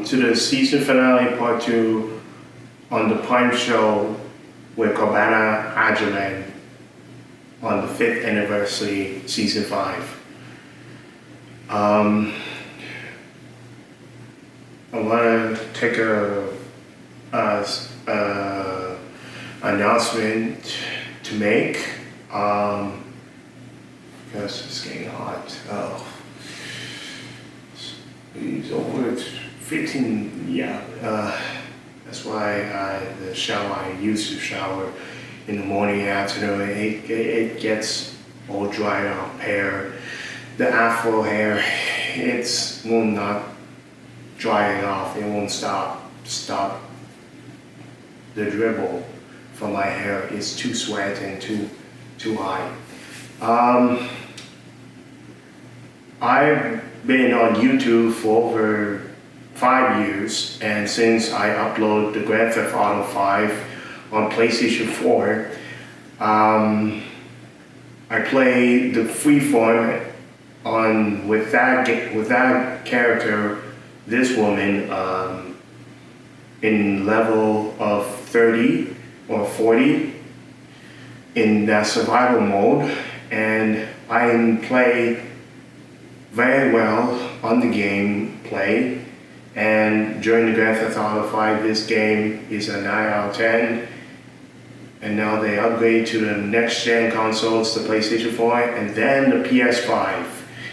to the season finale part 2 on the Prime show with Kwabena, Agyemang on the 5th anniversary season 5. I want to take a announcement to make because it's getting hot. It's over 15. Yeah, that's why the shower I used to shower in the morning and afternoon. It gets all dried out hair. The afro hair, it will not drying off. It won't stop the dribble from my hair. It's too sweat and too high. I've been on YouTube for over 5 years, and since I uploaded the Grand Theft Auto 5 on PlayStation 4, I play the Freeform with that character, this woman, in level of 30 or 40 in that survival mode, and I play very well on the gameplay. And during the Grand Theft Auto 5, this game is a 9 out of 10. And now they upgrade to the next gen consoles, the PlayStation 4, and then the PS5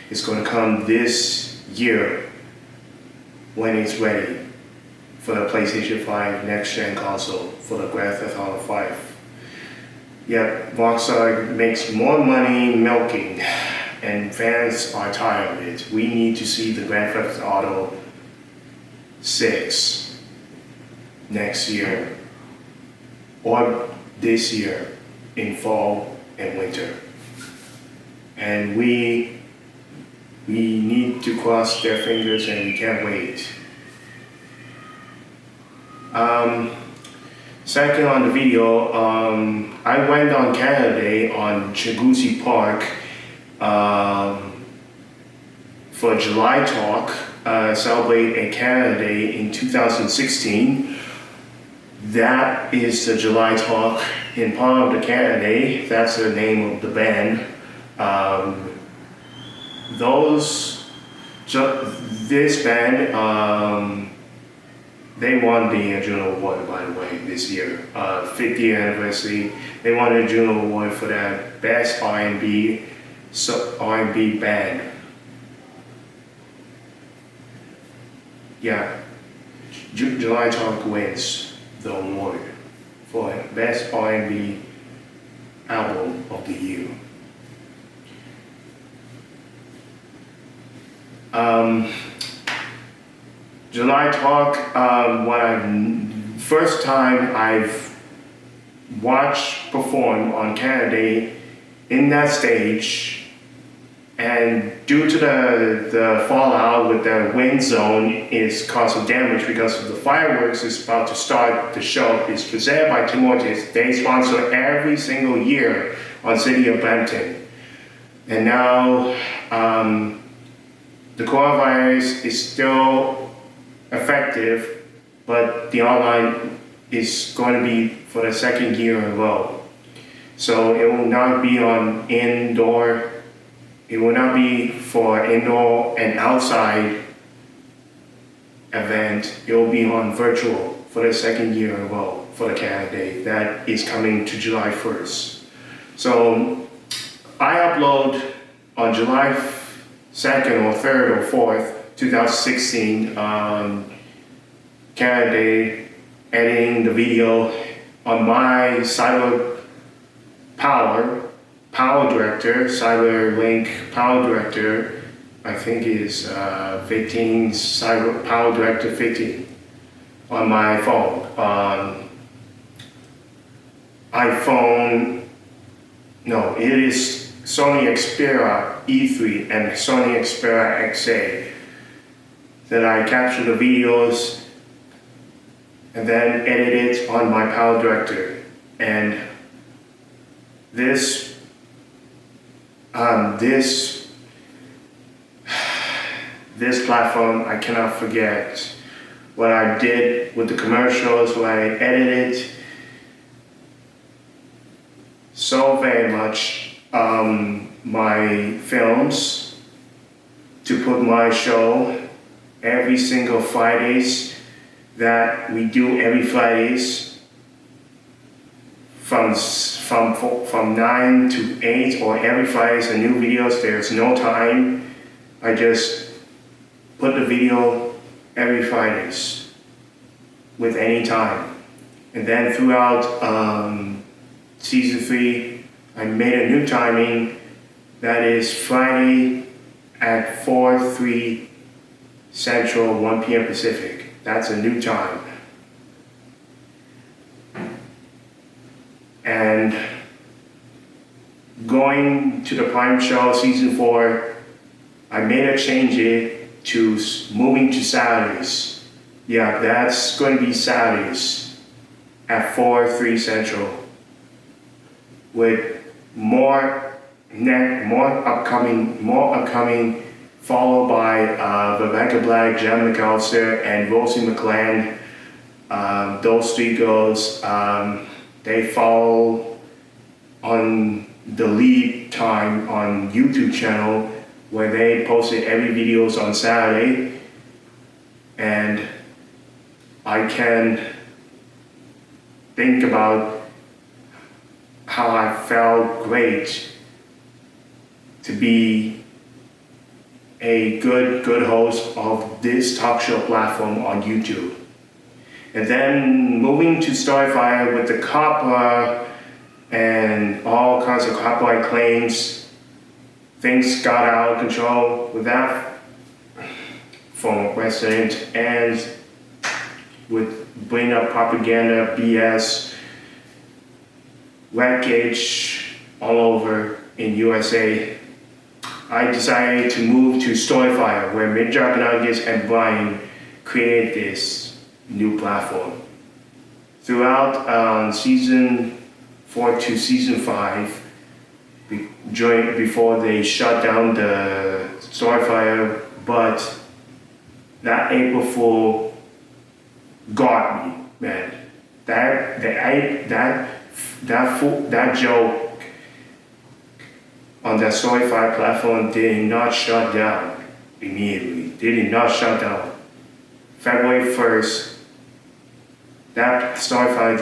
is going to come this year when it's ready for the PlayStation 5 next gen console for the Grand Theft Auto 5. Yet Rockstar makes more money milking, and fans are tired of it. We need to see the Grand Theft Auto 6 next year or this year in fall and winter. And we need to cross their fingers, and we can't wait. Second on the video, I went on Canada Day on Chagusi Park for July Talk, celebrate a Canada Day in 2016. That is the July Talk in part of the Canada Day. That's the name of the band. This band, they won the Juno Award, by the way, this year, 50th anniversary. They won the Juno Award for that best R&B band. Yeah, July Talk wins the award for best R&B album of the year. July Talk, first time I've watched perform on Canada Day in that stage, and due to the fallout with the wind zone is causing damage because of the fireworks is about to start. The show is presented by Tim Hortons. They sponsor every single year on City of Brampton. And now the coronavirus is still effective, but the online is going to be for the second year in a row. So it will not be on indoor. It will not be for indoor and outside event. It will be on virtual for the second year in a row for the Canada Day. That is coming to July 1st. So I upload on July 2nd or 3rd or 4th, 2016 on Canada Day, editing the video on my Cyber Link Power Director, I think is 15, Cyber Power Director 15 on my phone. It is Sony Xperia E3 and Sony Xperia XA that I capture the videos and then edit it on my Power Director. And this platform I cannot forget what I did with the commercials, what I edited so very much my films to put my show every single Fridays that we do every Fridays from 9 to 8 or every Fridays a new videos. There's no time. I just put the video every Fridays with any time. And then throughout season 3, I made a new timing that is Friday at 4:03 Central, 1 p.m. Pacific. That's a new time. And going to the Prime show season 4, I made a change it to moving to Saturdays. Yeah, that's going to be Saturdays at 4:03 Central with more upcoming, followed by Rebecca Black, Jen McAllister, and Rosie McLean. Those 3 girls, they fall on the lead time on YouTube channel where they posted every videos on Saturday, and I can think about how I felt great to be a good host of this talk show platform on YouTube. And then moving to Storyfire with the copyright and all kinds of copyright claims, things got out of control with that former president, and with bring up propaganda, BS, wreckage all over in USA. I decided to move to Storyfire, where Midjob and Brian created this new platform. Throughout season 4 to season 5, before they shut down the Storyfire, but that April Fool got me, man. That joke on that Storyfire platform did not shut down immediately. Did not shut down. February 1st, that Storyfire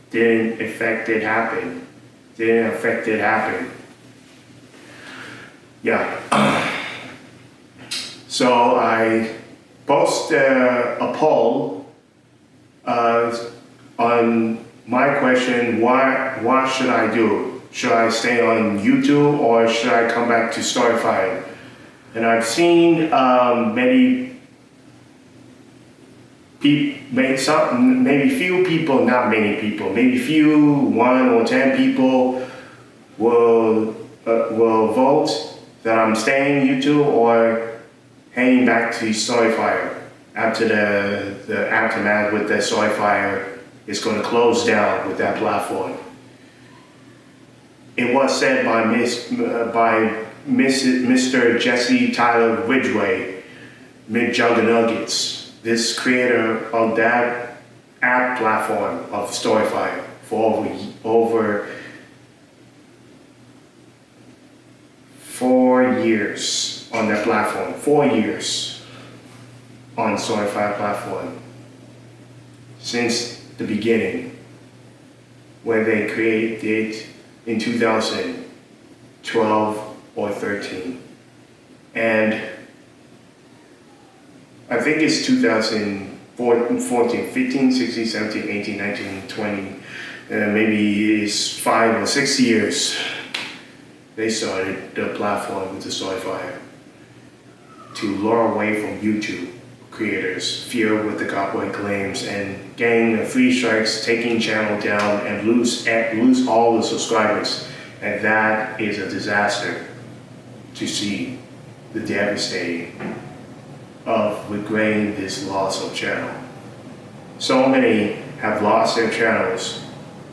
didn't affect it happen. Yeah. So I posted a poll on my question, what should I do? Should I stay on YouTube or should I come back to Storyfire? And I've seen maybe few people, not many people, maybe few, 1 or 10 people will vote that I'm staying YouTube or heading back to Storyfire after the aftermath with the Storyfire is going to close down with that platform. It was said by Mr. Jesse Tyler Ridgway, McJuggernuggets, this creator of that app platform of Storyfire for over 4 years on that platform. 4 years on Storyfire platform since the beginning, when they created it in 2012 or 13. And I think it's 2014, 15, 16, 17, 18, 19, 20, maybe it's 5 or 6 years they started the platform with the Storyfire to lure away from YouTube creators, fear with the copyright claims, and getting the 3 strikes, taking channel down, and lose all the subscribers. And that is a disaster to see the devastating of regretting this loss of channel. So many have lost their channels,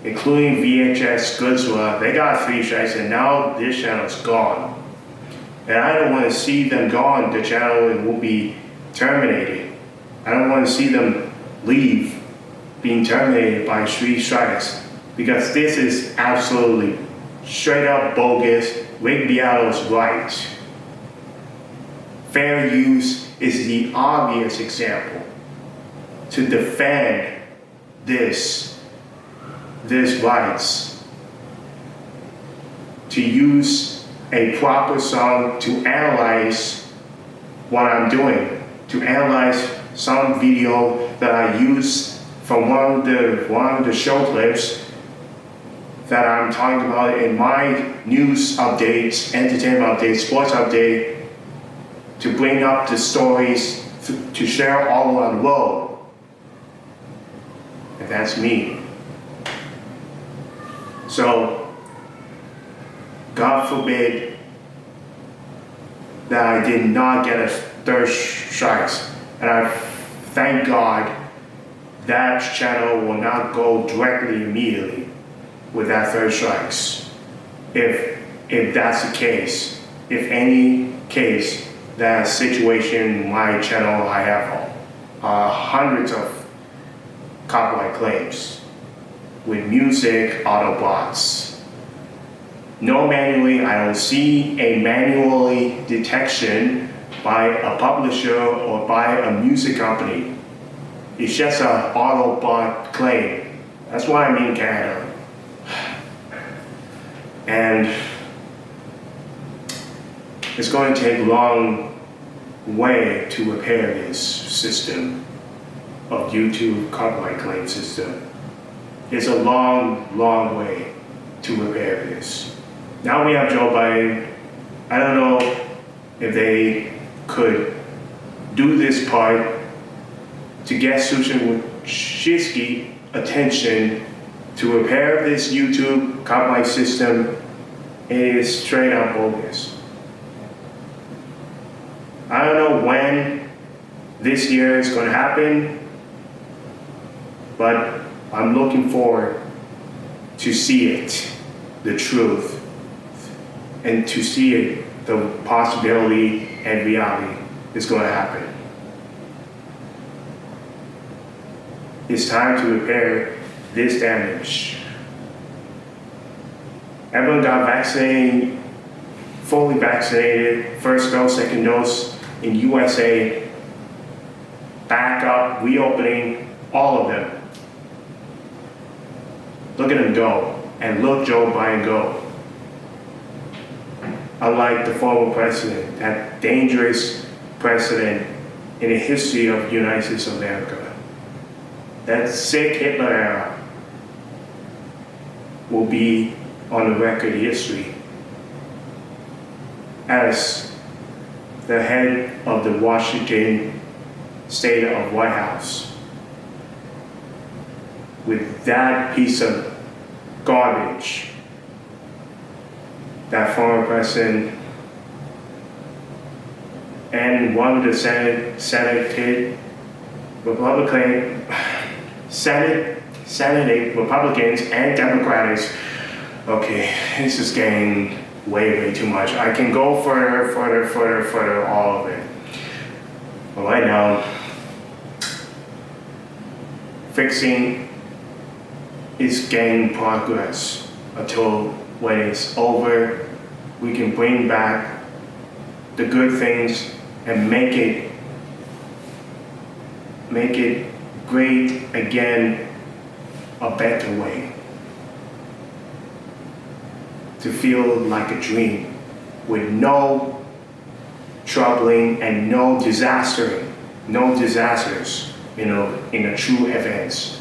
including VHS, Goodswa. They got 3 strikes and now this channel is gone. And I don't want to see them gone. The channel will be terminated. I don't want to see them leave, being terminated by 3 strikes, because this is absolutely straight up bogus. Rick Beato's right. Fair use is the obvious example to defend this rights, to use a proper song to analyze what I'm doing, to analyze some video that I used from one of the show clips that I'm talking about in my news updates, entertainment updates, sports update, to bring up the stories to share all around the world. And that's me. So, God forbid that I did not get a 3rd strikes. And I thank God that channel will not go directly immediately with that 3rd strikes. If that's the case, if any case, that situation, my channel, I have hundreds of copyright claims with music, Autobots. No manually, I don't see a manually detection by a publisher or by a music company. It's just an Autobot claim. That's why I'm in Canada. And it's going to take a long way to repair this system of YouTube copyright claim system. It's a long, long way to repair this. Now we have Joe Biden. I don't know if they could do this part to get Susan Wojcicki attention to repair this YouTube copyright system. It is straight up bogus. I don't know when this year is going to happen, but I'm looking forward to see it, the truth, and to see it, the possibility and reality is going to happen. It's time to repair this damage. Everyone got vaccinated, fully vaccinated, 1st dose, 2nd dose in USA, back up, reopening, all of them. Look at them go, and look Joe Biden go. Unlike the former president, that dangerous president in the history of the United States of America, that sick Hitler era will be on the record history as the head of the Washington State of White House with that piece of garbage, that former president and one of the Senate Republicans and Democrats. Okay, this is getting way too much. I can go further, all of it. But right now, fixing is gaining progress until when it's over, we can bring back the good things and make it great again, a better way. To feel like a dream with no troubling and no disasters, in a true events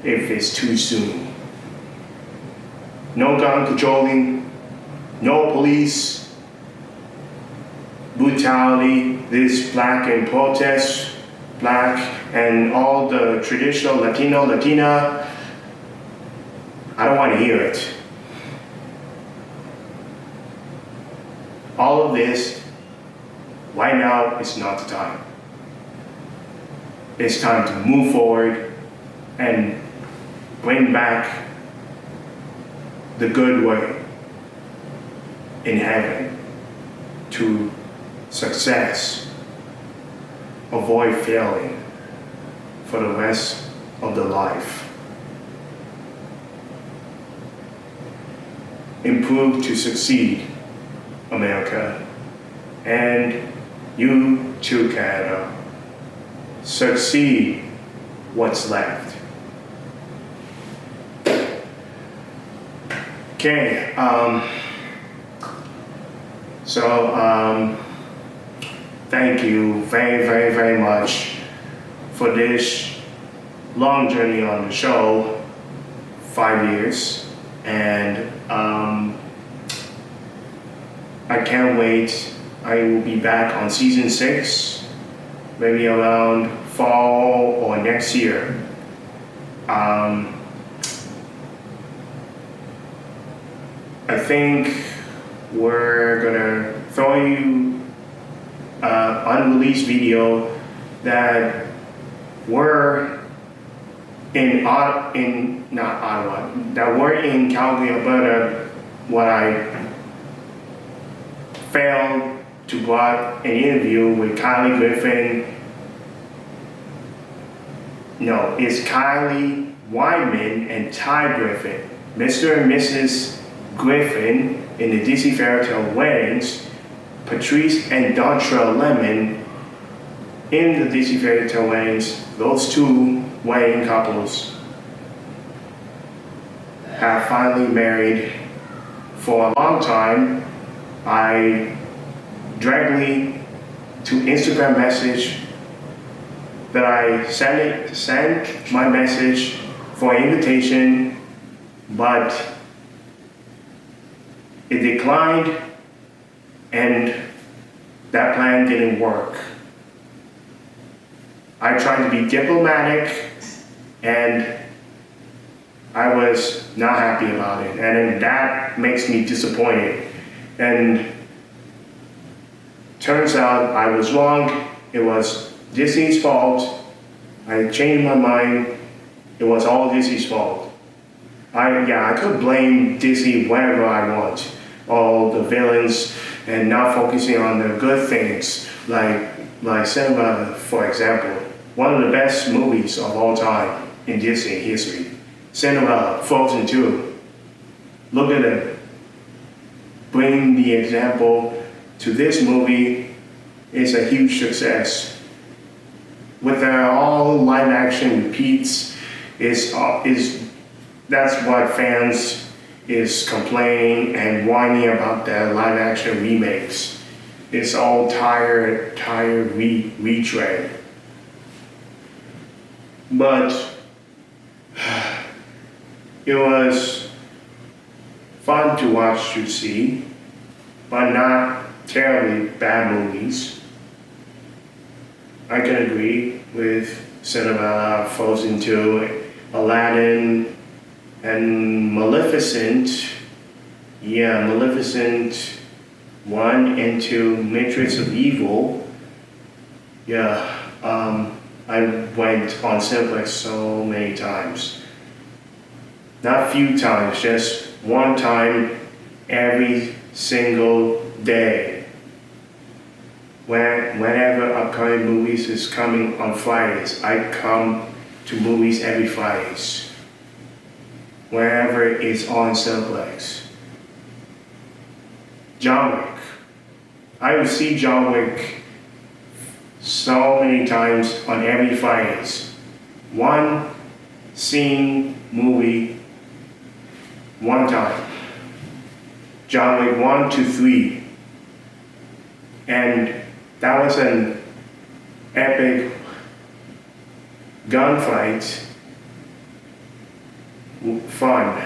if it's too soon. No gun controlling, no police brutality, this black and protest, black and all the traditional Latina. I don't want to hear it. All of this, right now, is not the time. It's time to move forward and bring back the good way in heaven to success, avoid failing. for the rest of their life. Improve to succeed, America, and you too, Canada. Succeed what's left. Okay, thank you very much for this long journey on the show, 5 years, and I can't wait. I will be back on season 6, maybe around fall or next year. I think we're gonna throw you unreleased video that were not Ottawa, that were in Calgary, Alberta, when I failed to brought an interview with Kylie Griffin. No, it's Kylie Wyman and Ty Griffin, Mr. and Mrs. Griffin in the DC Fairytale weddings, Patrice and Dontrell Lemon in the DC Fairytale weddings. Those two wedding couples have finally married. For a long time, I directly to Instagram message that I sent my message for invitation, but it declined and that plan didn't work. I tried to be diplomatic and I was not happy about it, and that makes me disappointed. And turns out I was wrong. It was Disney's fault. I changed my mind. It was all Disney's fault. I could blame Disney whenever I want. All the villains and not focusing on the good things, like Cinderella, for example. One of the best movies of all time in Disney history. Cinderella, Frozen 2. Look at it. Bring the example to this movie. It's a huge success. With all live action repeats, that's what fans is complaining and whining about the live action remakes. It's all tired retread. But it was fun to watch, to see, but not terribly bad movies. I can agree with Cinderella, Frozen 2, Aladdin, and Maleficent. Yeah, Maleficent 1 and 2, Matrix of Evil. Yeah, I went on Cineplex so many times. Not few times, just one time every single day. Whenever upcoming movies is coming on Fridays, I come to movies every Fridays. Wherever it's on Cineplex. John Wick. I will see John Wick so many times on every Fridays. One scene movie, one time. John Wick 1 to 3. And that was an epic gunfight. Fun.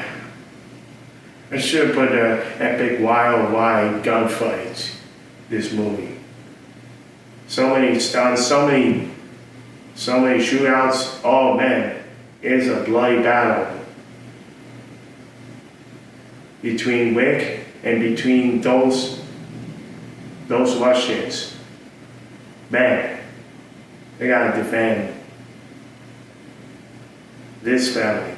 I should put an epic wild gunfight, this movie. So many stunts, so many shootouts. Oh man, it's a bloody battle between Wick and between those Russians. Man, they gotta defend this family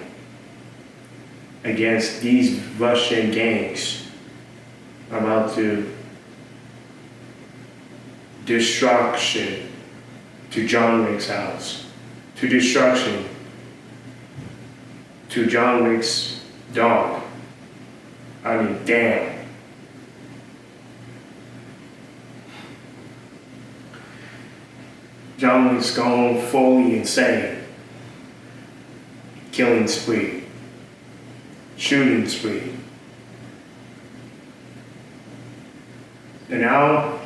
against these Russian gangs about to destruction to John Wick's house. to destruction to John Wick's dog. I mean, damn. John Wick's gone fully insane. Killing spree. Shooting spree. And now,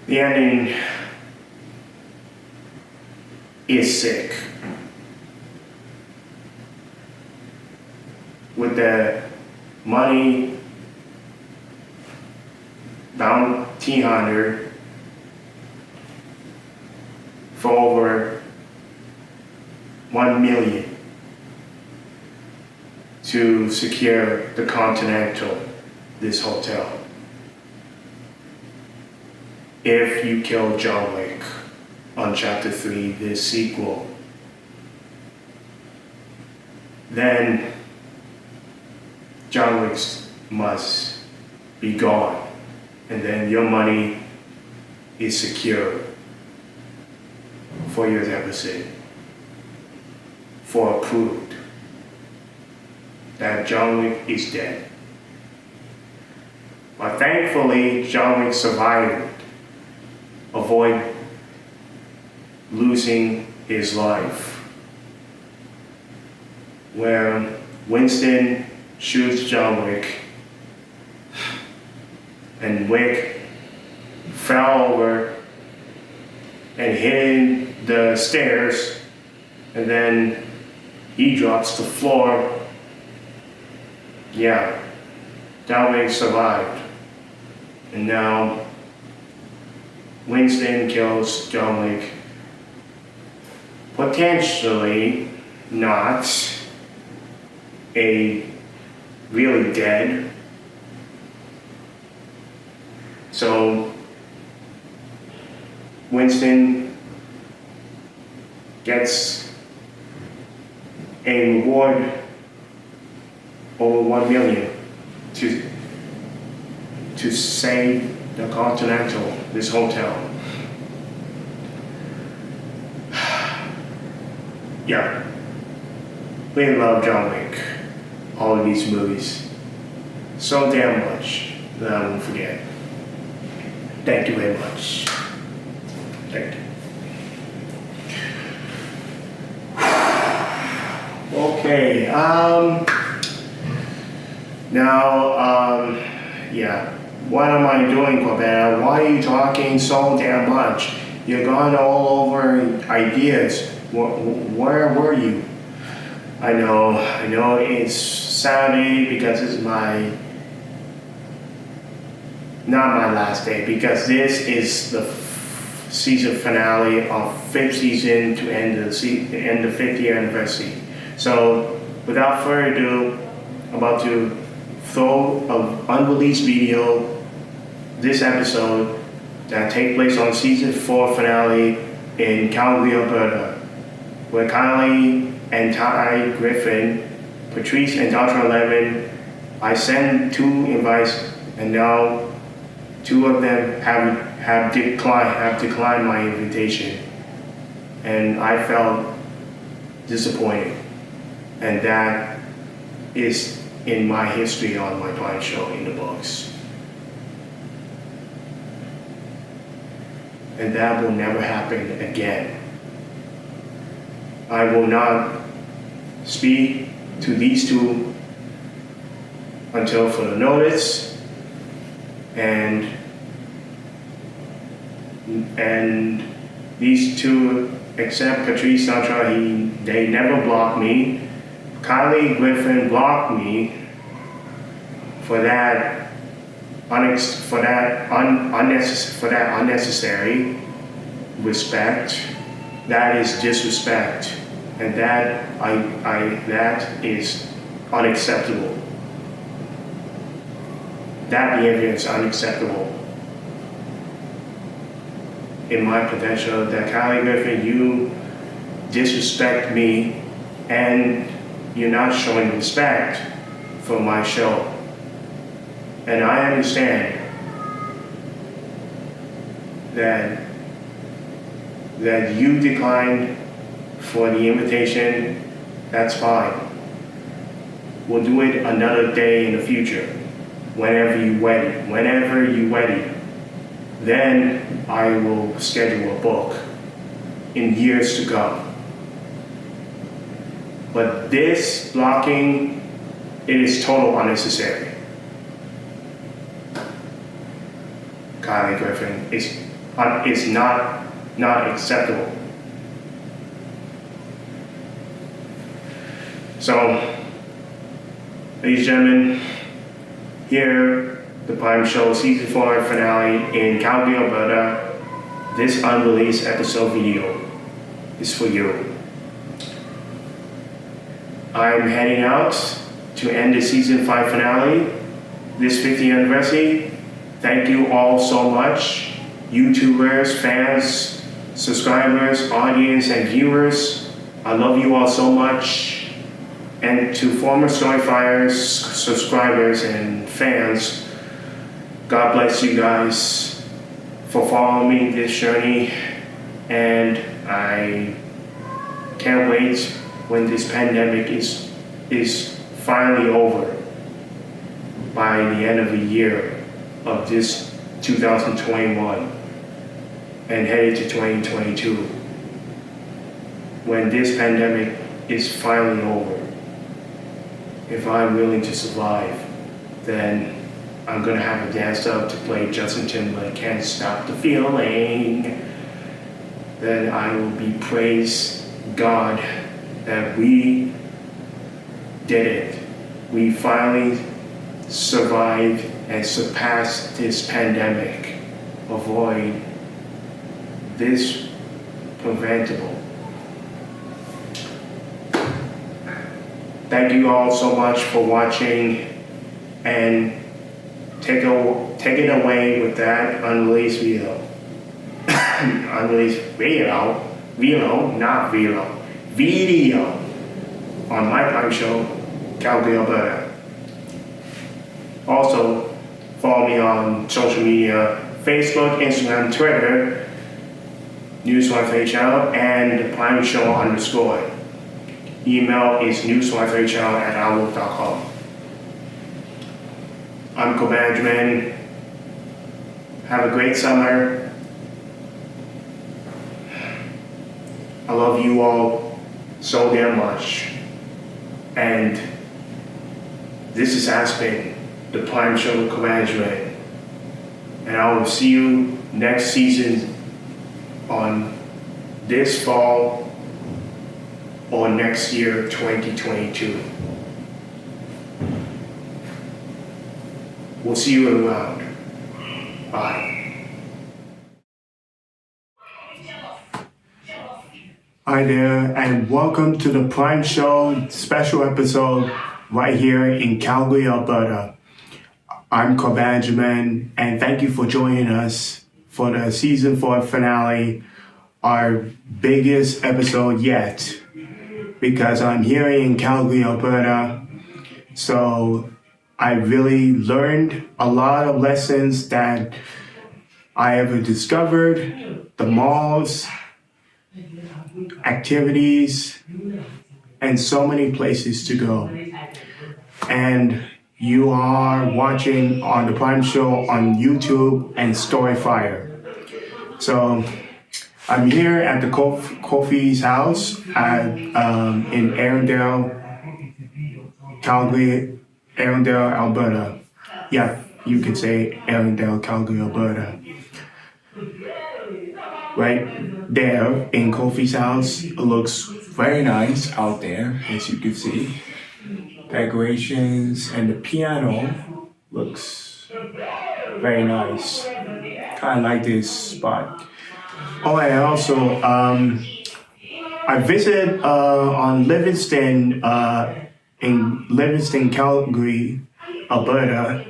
the ending is sick. With the money bounty hunter for over $1 million to secure the Continental, this hotel. If you kill John Wick on Chapter 3, this sequel, then John Wick must be gone, and then your money is secure for your deposit, for approved that John Wick is dead. But thankfully, John Wick survived, avoid losing his life. Where Winston shoots John Wick, and Wick fell over and hit the stairs, and then he drops to the floor. Yeah, John Wick survived. And now Winston kills John Wick. Potentially not a really dead. So Winston gets a reward over $1 million to save the Continental, this hotel. Yeah, we love John Wick, all of these movies, so damn much that I won't forget. Thank you very much. Thank you. Okay, yeah, what am I doing, Kwabena? Why are you talking so damn much? You're gone all over ideas. Where were you? I know it's Saturday because it's not my last day, because this is the season finale of 5th season to end the 5th year anniversary. So without further ado, I'm about to throw an unreleased video, this episode that take place on season 4 finale in Calgary, Alberta, where Kylie and Ty Griffin, Patrice and Dr. Levin, I sent 2 invites, and now 2 of them have declined my invitation, and I felt disappointed, and that is in my history on my blind show in the books. And that will never happen again. I will not speak to these 2 until further notice, and these 2, except Patrice Santra, they never blocked me. Kylie Griffin blocked me for that unnecessary respect. That is disrespect, and that is unacceptable. That behavior is unacceptable. In my potential, that Kylie Griffin, you disrespect me, and you're not showing respect for my show. And I understand that you declined for the invitation. That's fine. We'll do it another day in the future, whenever you're ready. Then I will schedule a book in years to come. But this blocking, it is total unnecessary. Kylie Griffin, it's not acceptable. So, ladies and gentlemen, here, the Prime Show Season 4 finale in Calgary, Alberta. This unreleased episode video is for you. I'm heading out to end the Season 5 finale, this 50th anniversary. Thank you all so much, YouTubers, fans, subscribers, audience, and viewers. I love you all so much. And to former Storyfires, subscribers, and fans, God bless you guys for following me this journey. And I can't wait when this pandemic is finally over by the end of the year of this 2021 and headed to 2022. When this pandemic is finally over, if I'm willing to survive, then I'm gonna have a dance up to play Justin Timberlake, Can't Stop the Feeling. Then I will be praise God that we did it. We finally survived and surpassed this pandemic. Avoid this preventable. Thank you all so much for watching, and take it away with that unreleased video. Unreleased video on my Prime Show, Calgary, Alberta. Also, follow me on social media, Facebook, Instagram, Twitter, newswifeHL, and the Prime Show _. Email is newswifehl@outlook.com. I'm Kwabena. Have a great summer. I love you all so damn much. And this has been the Prime Show with Kwabena. And I will see you next season on this fall or next year, 2022. We'll see you around. Bye. Hi there, and welcome to the Prime Show special episode right here in Calgary, Alberta. I'm Agyemang, and thank you for joining us for the Season 4 finale, our biggest episode yet, because I'm here in Calgary, Alberta. So I really learned a lot of lessons that I ever discovered, the malls, activities, and so many places to go. And you are watching on the Prime Show on YouTube and Storyfire. So I'm here at the Kofi's house in Arundel, Calgary, Arundel, Alberta. Yeah, you could say Arundel, Calgary, Alberta. Right there in Kofi's house, it looks very nice out there, as you can see. Decorations and the piano looks very nice. Kind of like this spot. Oh, and also, I visited on Livingston, in Livingston, Calgary, Alberta,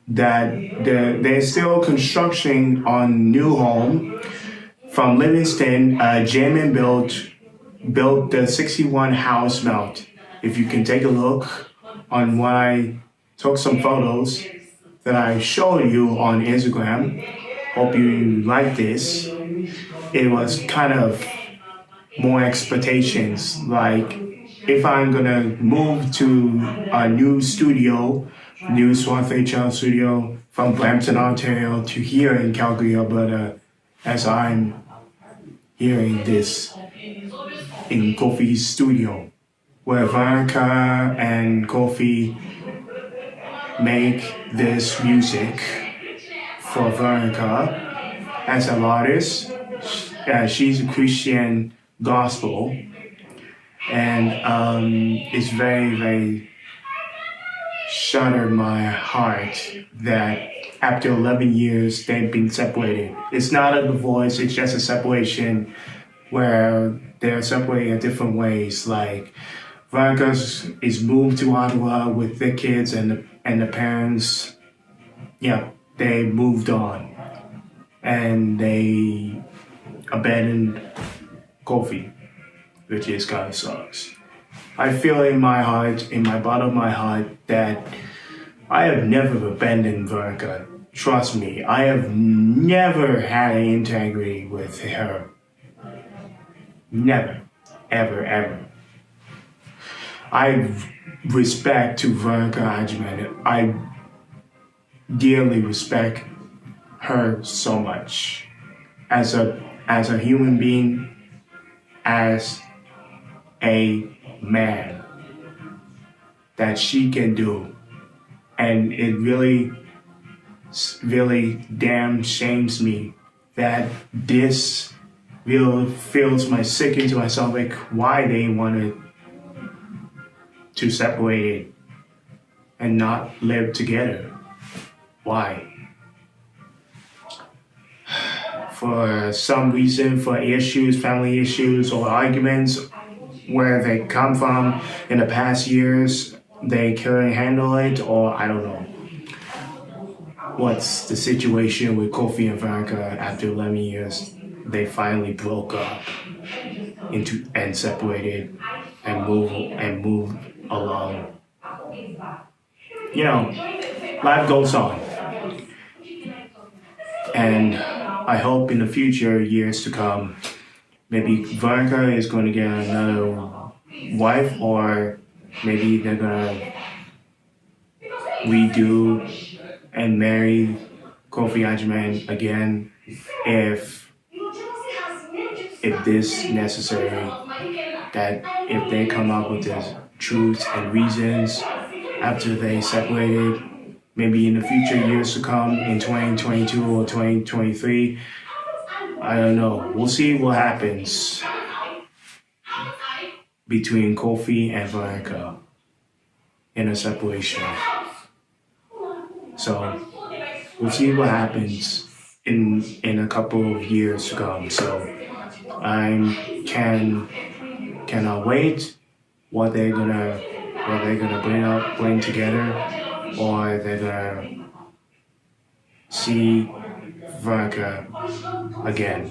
that there's still construction on new home from Livingston. Agyemang built the 61 house mount. If you can take a look on when I took some photos that I showed you on Instagram. Hope you like this. It was kind of more expectations. Like if I'm gonna move to a new studio, new Fairytale studio from Brampton, Ontario to here in Calgary, Alberta, as I'm hearing this in Kofi's studio, where Veronica and Kofi make this music for Veronica as an artist. She's a Christian gospel, and it's very, very shattered my heart that after 11 years they've been separated. It's not a divorce, it's just a separation where they're separated in different ways. Like Veronica is moved to Ottawa with their kids and the parents. Yeah, they moved on and they abandoned Kofi, which is kind of sucks. I feel in my heart, in my bottom of my heart, that I have never abandoned Veronica. Trust me, I have never had an integrity with her. Never, ever, ever. I respect to Veronica Agyemang. I dearly respect her so much as a human being, as a man, that she can do. And it really, really damn shames me that this really feels my sick into my stomach why they wanted to separate it and not live together. Why? For some reason, for issues, family issues, or arguments where they come from in the past years, they couldn't handle it, or I don't know. What's the situation with Kofi and Veronica after 11 years? They finally broke up and separated and moved along. You know, life goes on. And I hope in the future years to come, maybe Veronica is going to get another wife, or maybe they're going to redo and marry Kofi Agyemang again if this necessary. That if they come up with the truths and reasons after they separated, maybe in the future years to come, in 2022 or 2023, I don't know. We'll see what happens between Kofi and Veronica in a separation. So we'll see what happens in a couple of years to come. So I cannot wait what they're gonna bring together, or they're gonna see Veronica again.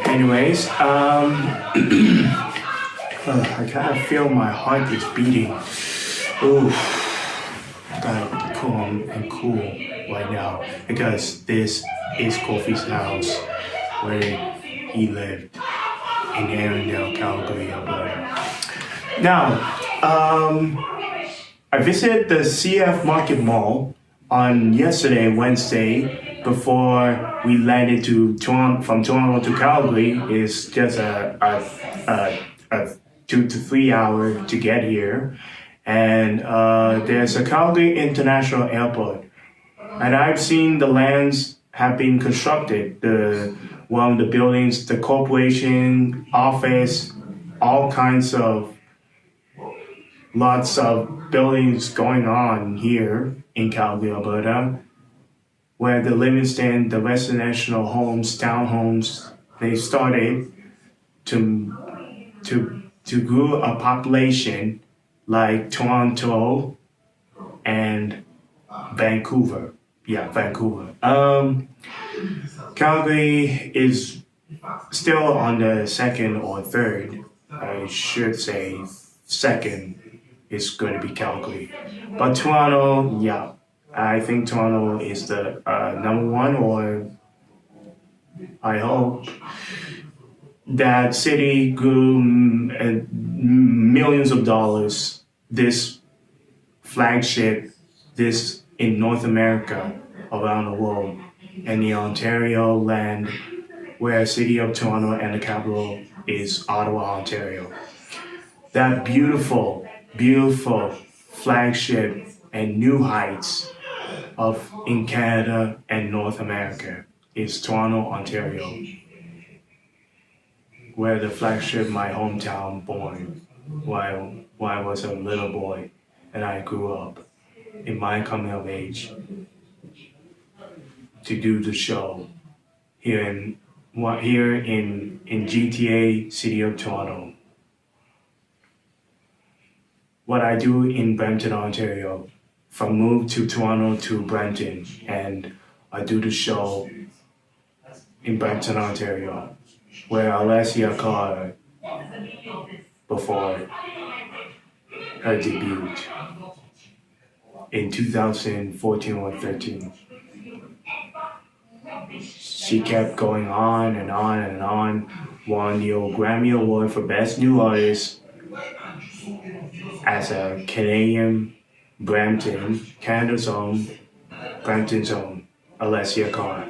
Anyways, I kind of feel my heart is beating. Ooh, I gotta be calm and cool right now because this is Kofi's house where he lived in Fairytale, Calgary, Alberta. Now, I visited the CF Market Mall on yesterday, Wednesday, before we landed to Toronto. From Toronto to Calgary is just a 2 to 3 hour to get here, and there's a Calgary International Airport, and I've seen the lands have been constructed. One of the buildings, the corporation office, all kinds of lots of buildings going on here in Calgary, Alberta, where the Livingston, the residential homes, townhomes, they started to grow a population like Toronto and Vancouver. Yeah, Vancouver. Calgary is still on the second or third, I should say second it's going to be Calgary. But Toronto, yeah, I think Toronto is the number one, or I hope. That city grew millions of dollars. This flagship, this in North America, around the world, and the Ontario land, where the city of Toronto and the capital is Ottawa, Ontario. That beautiful, beautiful flagship and new heights of in Canada and North America is Toronto, Ontario, where the flagship, my hometown, born while I was a little boy, and I grew up in my coming of age to do the show here in GTA City of Toronto. What I do in Brampton, Ontario, from move to Toronto to Brampton, and I do the show in Brampton, Ontario, where Alessia Carr before her debut in 2014 or 13. She kept going on and on and on, won the old Grammy Award for Best New Artist as a Canadian Canada's own, Brampton's own, Alessia Carr.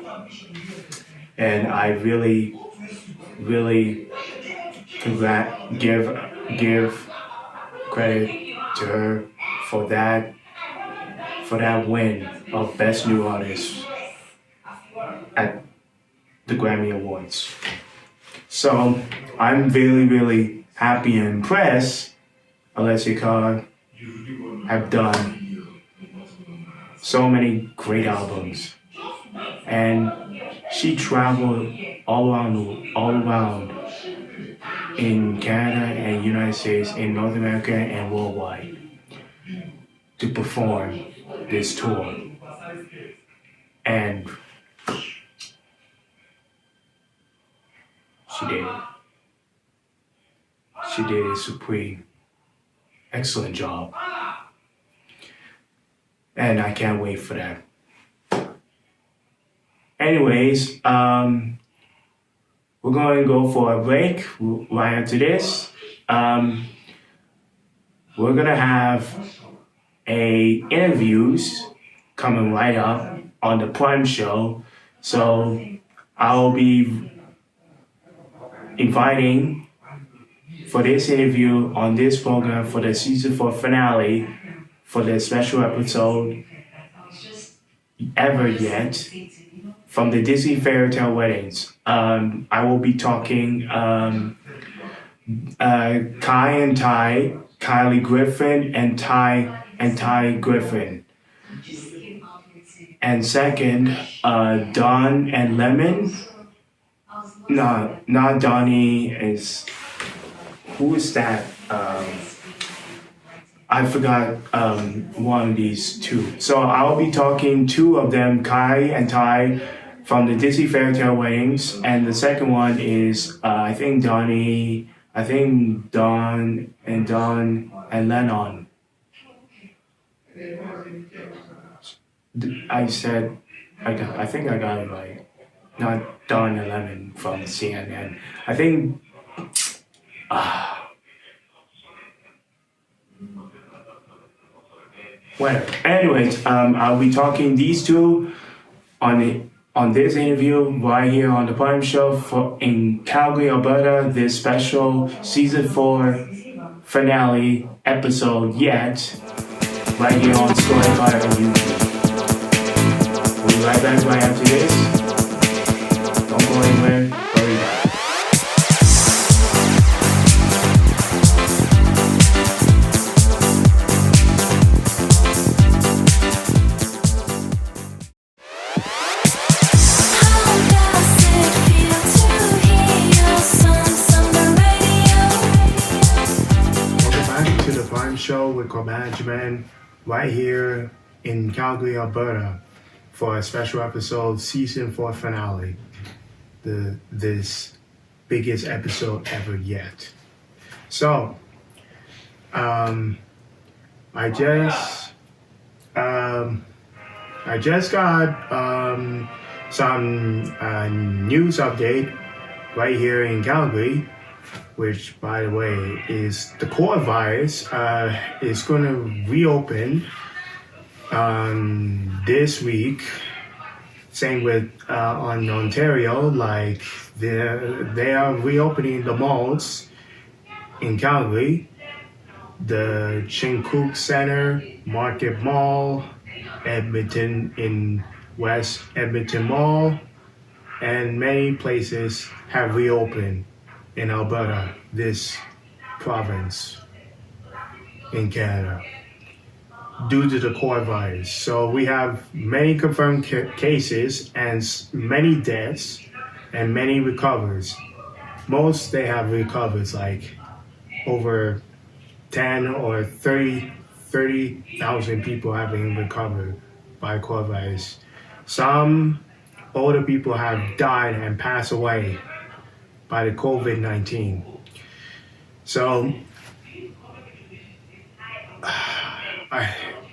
And I really give credit to her for that win of Best New Artist at the Grammy Awards. So I'm really happy and impressed. Alessia Carr have done so many great albums, and she traveled all around in Canada and United States, in North America and worldwide to perform this tour. And she did a supreme, excellent job. And I can't wait for that. Anyways, we're going to go for a break right after this. We're going to have interviews coming right up on the Prime show. So I'll be inviting for this interview on this program for the season 4 finale, for the special episode ever yet, from the Disney Fairytale weddings. I will be talking Kylie Griffin and Ty Griffin. And second, Don and Lemon. No, not Donnie. Who is that? I forgot one of these two. So I'll be talking two of them, Kai and Ty, from the Disney Fairytale weddings, and the second one is I think Don and Lennon. I think I got it right. Not Don and Lemon from CNN. I think. Well, anyways, I'll be talking these two on this interview right here on the Prime Show in Calgary, Alberta. This special season 4 finale episode yet, right here on Spotify and YouTube. We'll be right back right after this. Don't go anywhere. Hurry back. Show with Agyemang right here in Calgary, Alberta, for a special episode, season 4 finale, this biggest episode ever yet. So, I just um, I just got some news update right here in Calgary, which, by the way, is the coronavirus is going to reopen this week. Same with on Ontario, like they are reopening the malls in Calgary, the Chincook Center, Market Mall, Edmonton in West Edmonton Mall, and many places have reopened in Alberta, this province in Canada, due to the coronavirus. So we have many confirmed cases and many deaths and many recovers. Most they have recovers, like over 10 or 30,000 people having recovered by coronavirus. Some older people have died and passed away by the COVID-19. So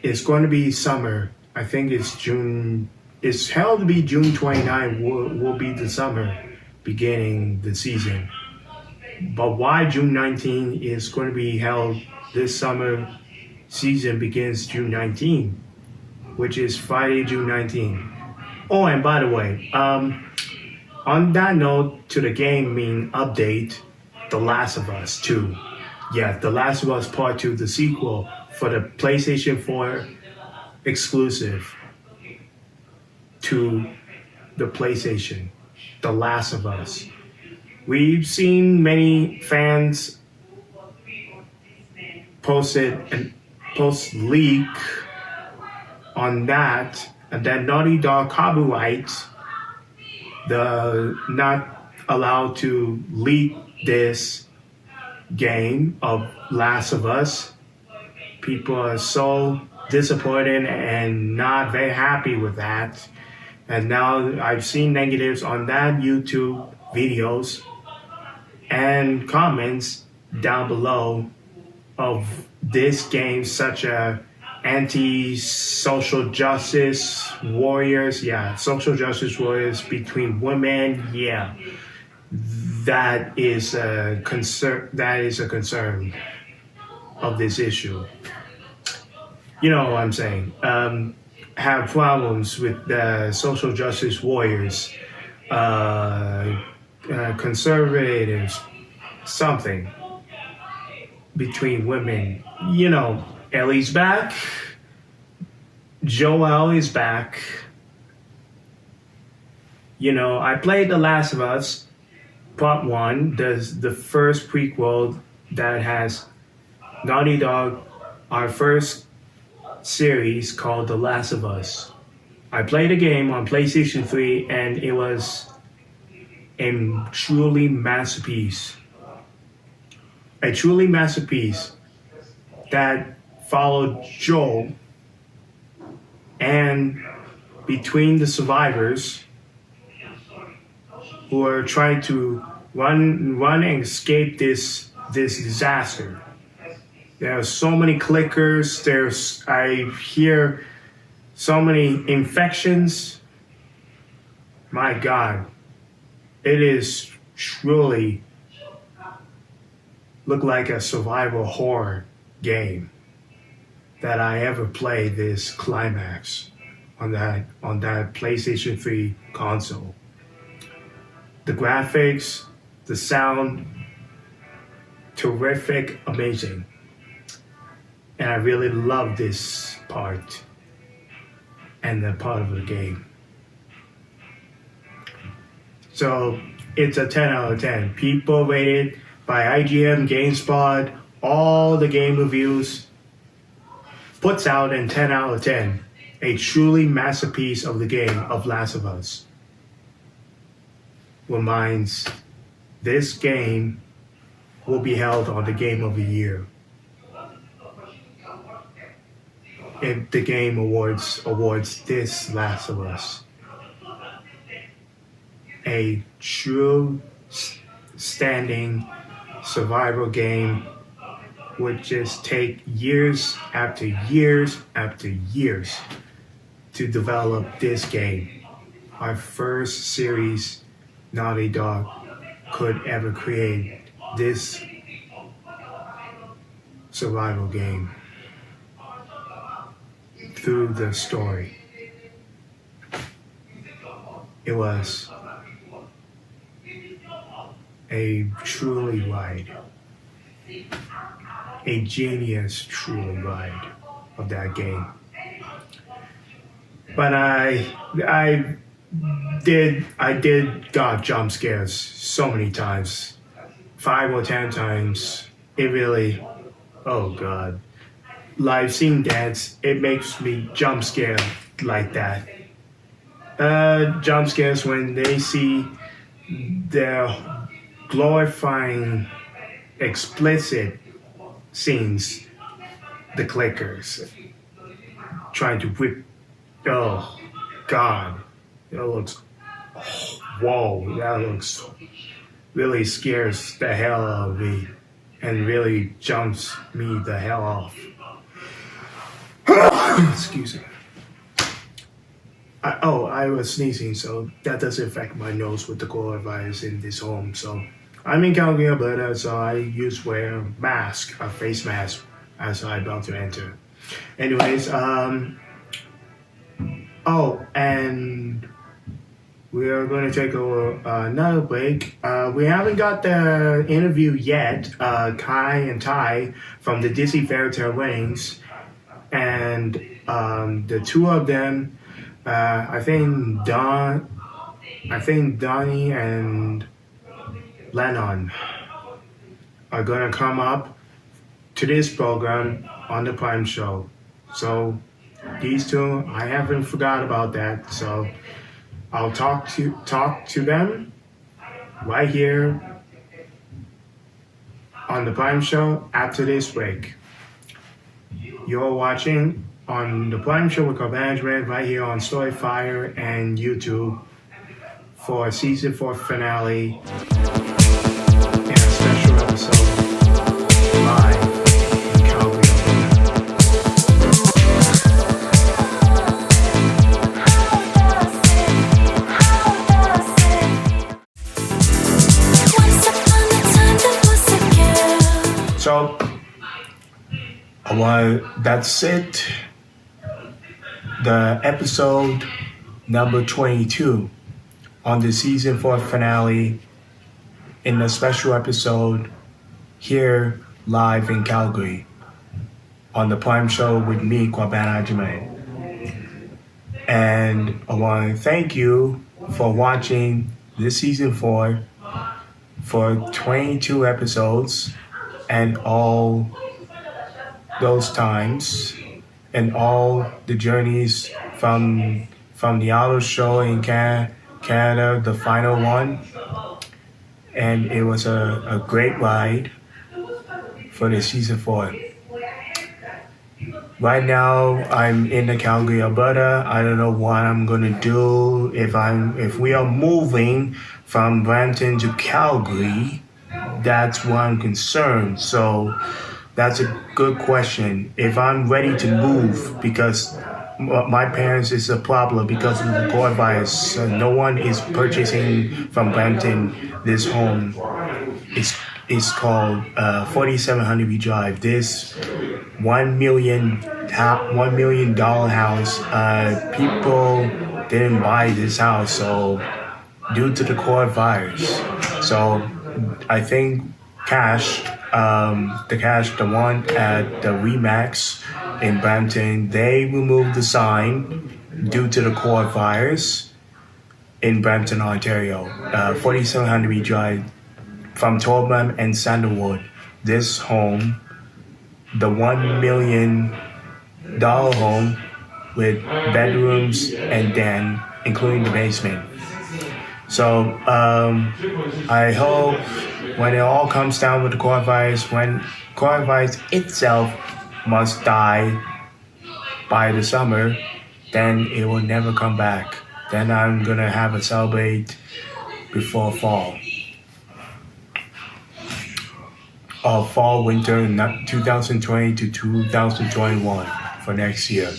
it's going to be summer. I think it's June. It's held to be June 29 will be the summer beginning the season. But why June 19 is going to be held this summer season begins June 19, which is Friday, June 19. Oh, and by the way, on that note, to the gaming update, The Last of Us 2. Yeah, The Last of Us Part 2, the sequel for the PlayStation 4 exclusive to the PlayStation, The Last of Us. We've seen many fans post leak on that, and that Naughty Dog copyright, the not allowed to leak this game of Last of Us. People are so disappointed and not very happy with that. And now I've seen negatives on that YouTube videos and comments down below of this game, such a anti-social justice warriors. Yeah, social justice warriors between women. Yeah, that is a concern. That is a concern of this issue. You know what I'm saying? Have problems with the social justice warriors, conservatives, something between women. You know, Ellie's back. Joel is back. You know, I played The Last of Us Part 1, the first prequel that has Naughty Dog, our first series called The Last of Us. I played the game on PlayStation 3 and it was a truly masterpiece. A truly masterpiece that followed Joel and between the survivors who are trying to run and escape this disaster. There are so many clickers. I hear so many infections. My God, it is truly look like a survival horror game that I ever played. This climax on that PlayStation 3 console. The graphics, the sound, terrific, amazing. And I really love this part and the part of the game. So it's a 10 out of 10. People rated by IGN, GameSpot, all the game reviews, puts out a 10 out of 10. A truly masterpiece of the game of Last of Us. Reminds this game will be held on the Game of the Year. If the Game awards this Last of Us. A true standing survival game would just take years after years after years to develop this game. Our first series Naughty Dog could ever create this survival game through the story. It was a truly ride, a genius truly ride of that game. But I did got jump scares so many times, 5 or 10 times. It really, oh God. Live scene dance, it makes me jump scare like that. Jump scares when they see their glorifying explicit scenes, the clickers trying to whip. Oh God, that looks, whoa, that looks really scares the hell out of me and really jumps me the hell off. Excuse me. I was sneezing, so that doesn't affect my nose with the coronavirus in this home. So I'm in Calgary, Alberta, so I wear a mask, a face mask, as I'm about to enter. Anyways, and we are going to take another break. We haven't got the interview yet. Kai and Ty from the Disney Fairytale Wings, and the two of them. I think Donnie and Lennon are gonna come up to this program on the Prime show. So these two, I haven't forgot about that. So I'll talk to them right here on the Prime show after this break. You're watching on the Prime show with Kwabena right here on Storyfire and YouTube for season 4 finale and a special episode live in Calgary. So, that's it. The episode number 22 on the season 4 finale in the special episode here live in Calgary on the Prime show with me, Kwabena Agyemang. And I want to thank you for watching this season 4 for 22 episodes and all those times and all the journeys from the auto show in Canada, the final one. And it was a great ride for the season 4. Right now, I'm in the Calgary, Alberta. I don't know what I'm gonna do if we are moving from Brampton to Calgary. That's why I'm concerned. So that's a good question. If I'm ready to move, because my parents is a problem because of the coronavirus. No one is purchasing from Brampton this home. It's called 4700 B Drive. This $1 million house. People didn't buy this house, so due to the coronavirus. So I think the one at the Remax in Brampton, they removed the sign due to the coronavirus in Brampton, Ontario. 4700 B Drive from Torbram and Sandalwood. This home, the $1 million home with bedrooms and den, including the basement. So I hope when it all comes down with the coronavirus, when coronavirus itself must die by the summer, then it will never come back. Then I'm gonna have a celebrate before fall. of fall winter 2020 to 2021 for next year,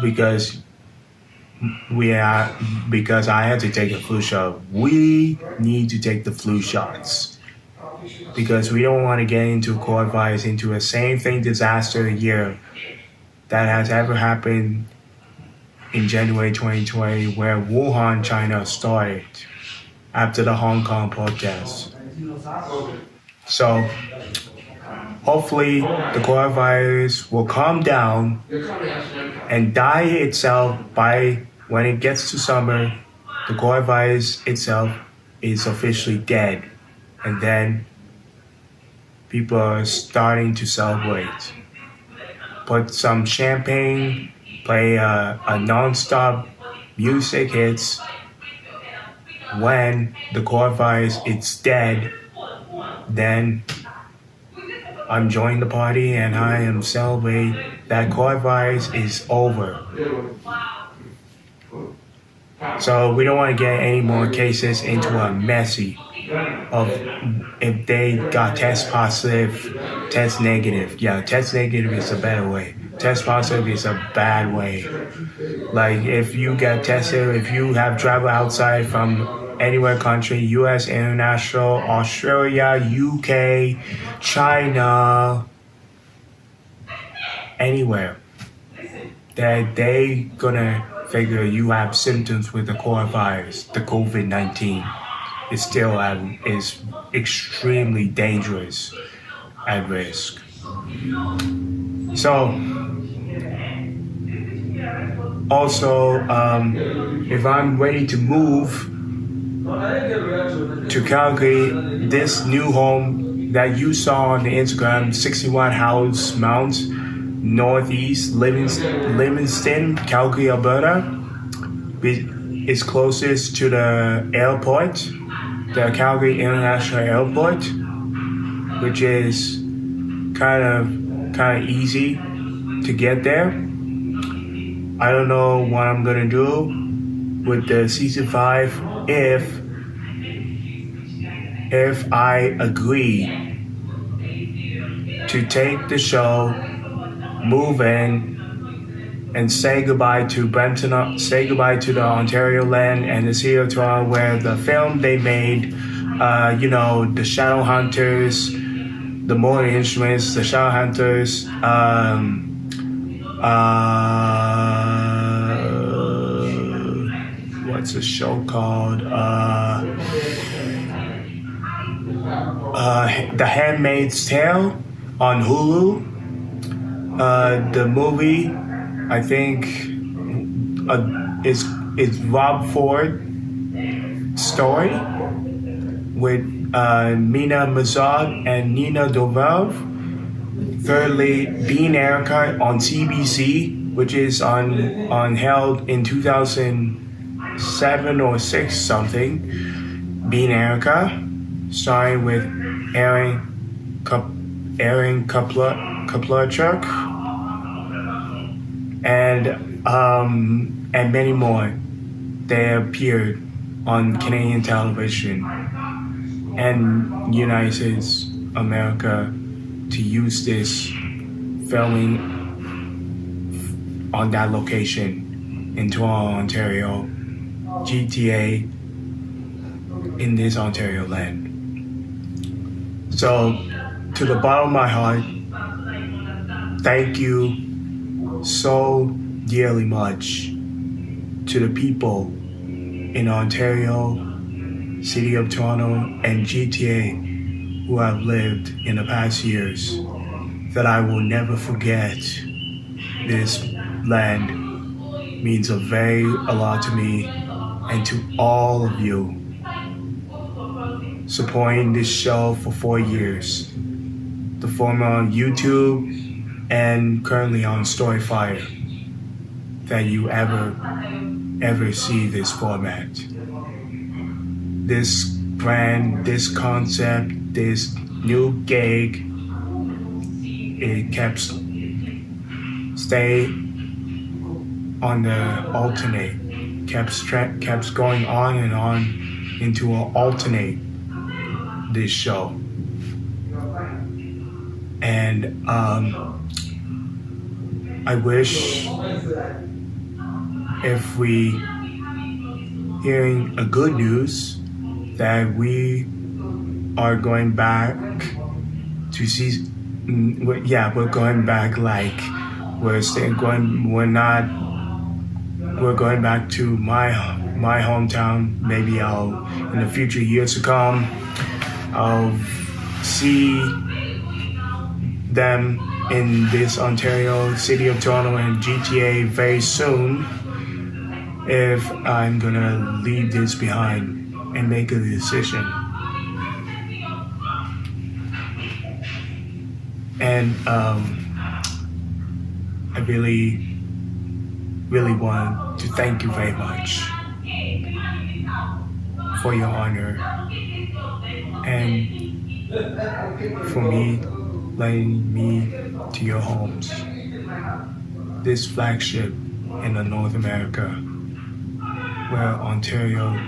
because because I had to take a flu shot. We need to take the flu shots because we don't want to get into coronavirus, into a same thing disaster year that has ever happened in January 2020, where Wuhan, China started after the Hong Kong protests. So hopefully the coronavirus will calm down and die itself by when it gets to summer. The coronavirus itself is officially dead, and then people are starting to celebrate. Put some champagne, play a non-stop music hits. When the coronavirus is dead, then I'm joining the party and I am celebrating that coronavirus is over. So we don't want to get any more cases into a messy of if they got test positive, test negative. Yeah, test negative is a better way. Test positive is a bad way. Like if you get tested, if you have traveled outside from anywhere country, US, international, Australia, UK, China, anywhere, that they gonna figure you have symptoms with the coronavirus, the COVID-19. It still is extremely dangerous at risk. So, also, if I'm ready to move to Calgary, this new home that you saw on the Instagram, 61 House Mount, Northeast, Livingston, Calgary, Alberta, is closest to the airport, the Calgary International Airport, which is kind of easy to get there. I don't know what I'm gonna do with the season 5 if I agree to take the show, move in, and say goodbye to Brampton, say goodbye to the Ontario land and the city of Toronto, where the film they made, the Shadow Hunters, the Morning Instruments, the Shadow Hunters, what's the show called? The Handmaid's Tale on Hulu. The movie, I think, is Rob Ford story with Mina Mazad and Nina Dobrev. Thirdly, Being Erica on CBC, which is on held in 2007 or 6 something. Being Erica, starring with Aaron Kuplarchuk and many more. They appeared on Canadian television and United States America to use this filming on that location in Toronto, Ontario, GTA, in this Ontario land. So, to the bottom of my heart, thank you so dearly much to the people in Ontario, City of Toronto, and GTA who have lived in the past years, that I will never forget. This land means a lot to me and to all of you supporting this show for 4 years. The former on YouTube and currently on Storyfire, that you ever see this format. This brand, this concept, this new gig, it kept stay on the alternate, kept going on and on into an alternate this show. And I wish if we hearing a good news that we are going back to see. We're going back like we're going back to my hometown. Maybe in the future years to come, I'll see them in this Ontario, City of Toronto, and GTA very soon. If I'm gonna leave this behind and make a decision. And I really want to thank you very much for your honor and for letting me to your homes. This flagship in the North America, where Ontario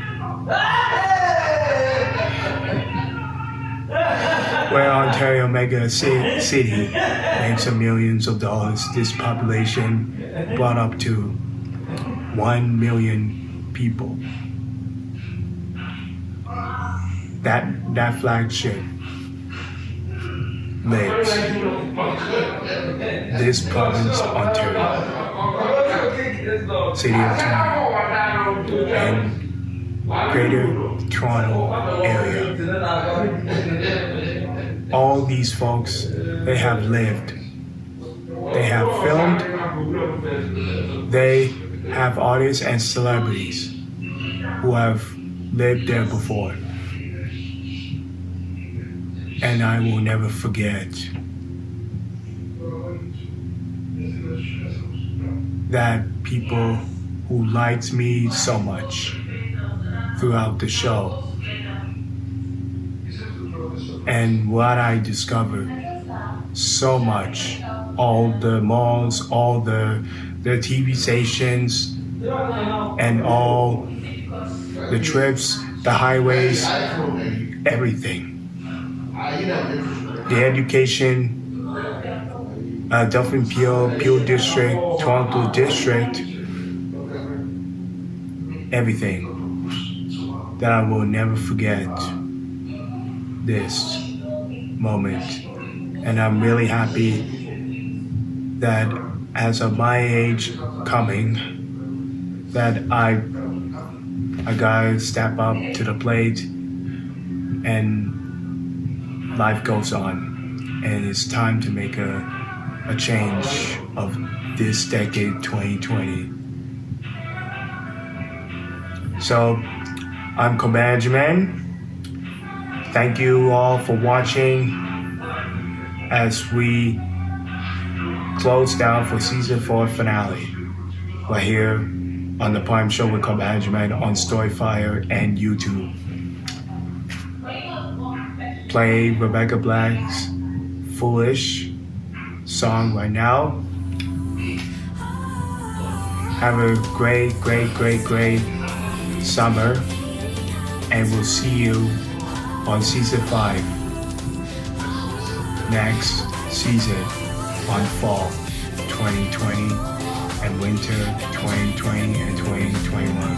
mega city makes millions of dollars. This population brought up to 1 million people. That flagship lives. This province, Ontario, City of Toronto, and Greater Toronto area. All these folks, they have lived. They have filmed. They have artists and celebrities who have lived there before. And I will never forget that people who liked me so much throughout the show. And what I discovered so much, all the malls, all the TV stations, and all the trips, the highways, everything. The education, Delphine Peel District, Toronto District, everything that I will never forget this moment. And I'm really happy that as of my age coming, that I gotta step up to the plate and life goes on. And it's time to make a change of this decade, 2020. So, I'm Kwabena Agyemang. Thank you all for watching as we close down for season 4 finale. We're here on the Prime Show with Kwabena Agyemang on Storyfire and YouTube. Play Rebecca Black's Foolish song right now. Have a great summer, and we'll see you on season 5 next season on fall 2020 and winter 2020 and 2021.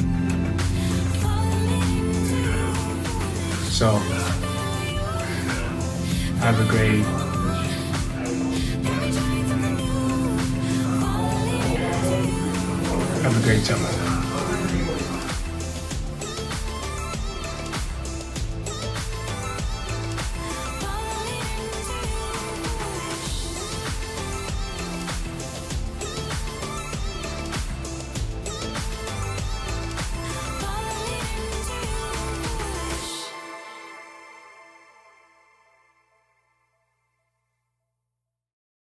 So have a great summer.